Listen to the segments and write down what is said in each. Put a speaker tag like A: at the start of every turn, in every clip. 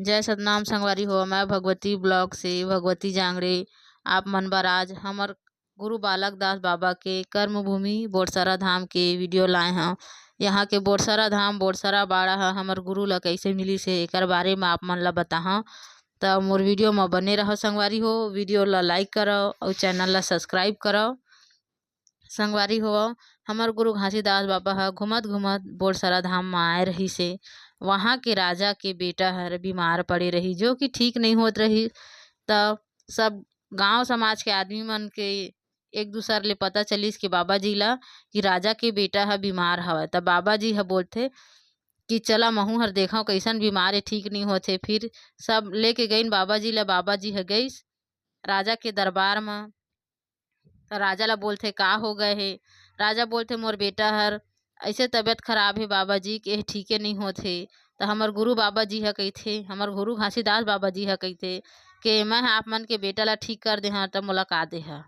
A: जय सतनाम संगवारी हो। मैं भगवती ब्लॉग से भगवती जांगड़े आप मन बर आज हमर गुरु बालक दास बाबा के कर्म भूमि बोरसरा धाम के वीडियो लाए हैं। यहाँ के बोरसरा धाम बोरसरा बाड़ा है हमर गुरु ला कैसे मिली से एकर बारे में आप मन ला बताहा। तो मोर वीडियो में बने रहो संगवारी हो। वीडियो ला लाइक करो और चैनल ला सब्सक्राइब करो संगवारी हो। हमर गुरु घासीदास बाबा ह घूमत घूमत बोरसरा धाम में आए रही से वहाँ के राजा के बेटा हर बीमार पड़े रही, जो कि ठीक नहीं होत रही। तब सब गांव समाज के आदमी मन के एक दूसर ले पता चलिस कि बाबा जी ला कि राजा के बेटा ह बीमार हवय। तब बाबा जी ह बोलथे कि चला महू हर देखा कैसन बीमार है, ठीक नहीं होथे। फिर सब लेके गईन बाबा जी ला। बाबा जी ह गईस राजा के दरबार में। तो राजा ला बोलथे का हो गए हे। राजा बोलथे मोर बेटा हर ऐसे तबीयत खराब है बाबा जी के, ठीके नहीं होथे। तो हमर गुरु बाबा जी ह कहिथे, हमर गुरु घासीदास बाबा जी ह कहिथे कि मैं आप मन के बेटा ला ठीक कर देहा तब मोला का देहा।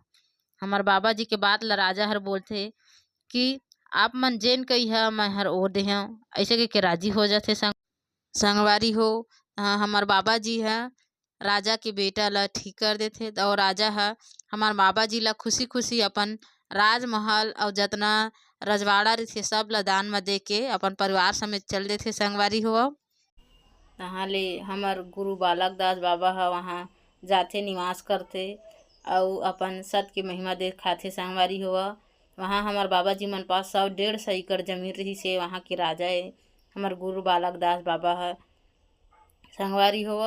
A: हमर बाबा जी के बात ला राजा हर बोलथे कि आप मन जेन कही है मैं हर ओ देहा। ऐसे कह के राजी हो जाथे संगवारी हो। हमर बाबा जी है राजा के बेटा ला ठीक कर देथे। और राजा है हमार बाबा जी ला खुशी खुशी अपन राजमहल और जतना रजवाड़ा रथे सब ला दान में दे के अपन परिवार समेत चल देथे संगवारी हो। तहाँ ले हमर गुरु बालक दास बाबा ह वहाँ जाथे, निवास करथे और अपन सत के महिमा दिखाथे संगवारी हो। वहाँ हमार बाबा जी मन पास 100-150 एकड़ जमीन रही से वहाँ के राजा है हमर गुरु बालक दास बाबा है संगवारी हो।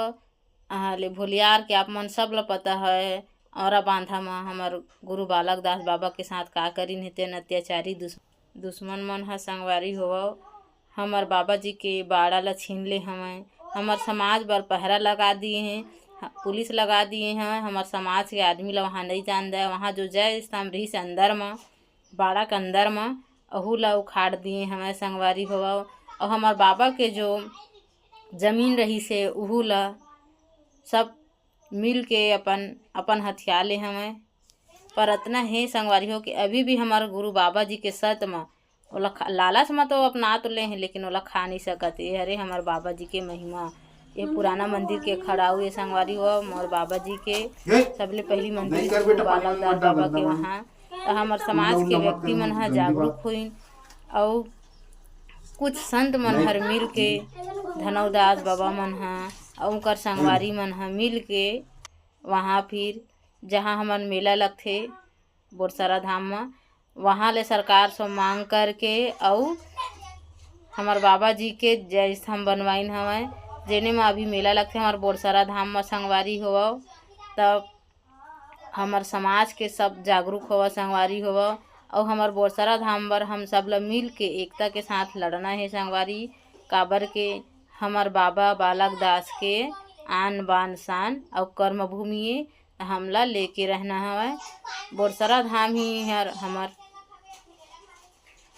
A: ले भोलियार के आप मन सब ला पता है और बांधा में हमर गुरु बालक दास बाबा के साथ का करीन हे तेन अत्याचारी दुश्मन मन ह संगवारी हो। हमर बाबा जी के बाड़ा ला छीन ले हमें, हमर समाज बर पहरा लगा दिए हैं, पुलिस लगा दिए हैं। हमर समाज के आदमी ला वहाँ नहीं जान दे। वहाँ जो जय स्तंभ रही से अंदर में बाड़ा के अंदर में अहू ला उखाड़ दिए हमें संगवारी हो। और हमर बाबा के जो जमीन रही से उहू ला सब मिल के अपन हथियार ले हमें। पर इतना है संगवारी हो कि अभी भी हमारे गुरु बाबा जी के सत में ओला लालच में तो अपना तो ले हैं, लेकिन ओला खा नहीं सकते। अरे हमारे बाबा जी के महिमा ये पुराना मंदिर के खड़ा हुए संगवारी हो। मोर बाबा जी के सबले पहली मंदिर गुरु बालक दास बाबा के वहाँ हमार समाज के व्यक्ति मन ह जागरूक हुई और कुछ संत मन हर मिल के धनौदास बाबा मन ह और उनकर संगवारी मन ह मिल के वहाँ फिर जहाँ हमन मेला लगथे बोरसरा धाम में वहाँ ले सरकार से मांग करके और हमार बाबा जी के जय स्तंभ बनवाइन हवय, जेने में अभी मेला लगथे हमार बोरसरा धाम में संगवारी हो। तब हमार समाज के सब जागरूक हो संगवारी हो। और हमार बोरसरा धाम बर हम सब ला मिल के एकता के साथ लड़ना है संगवारी। काबर के हमार बाबा बालक दास के आन बान शान और कर्म भूमि हमला लेके रहना हवय। बोरसरा धाम ही हर हमार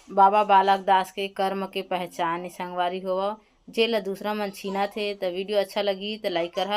A: बाबा बालक दास के कर्म के पहचान संगवारी हो। जेला दूसरा मन छीना थे। तो वीडियो अच्छा लगी तो लाइक कर।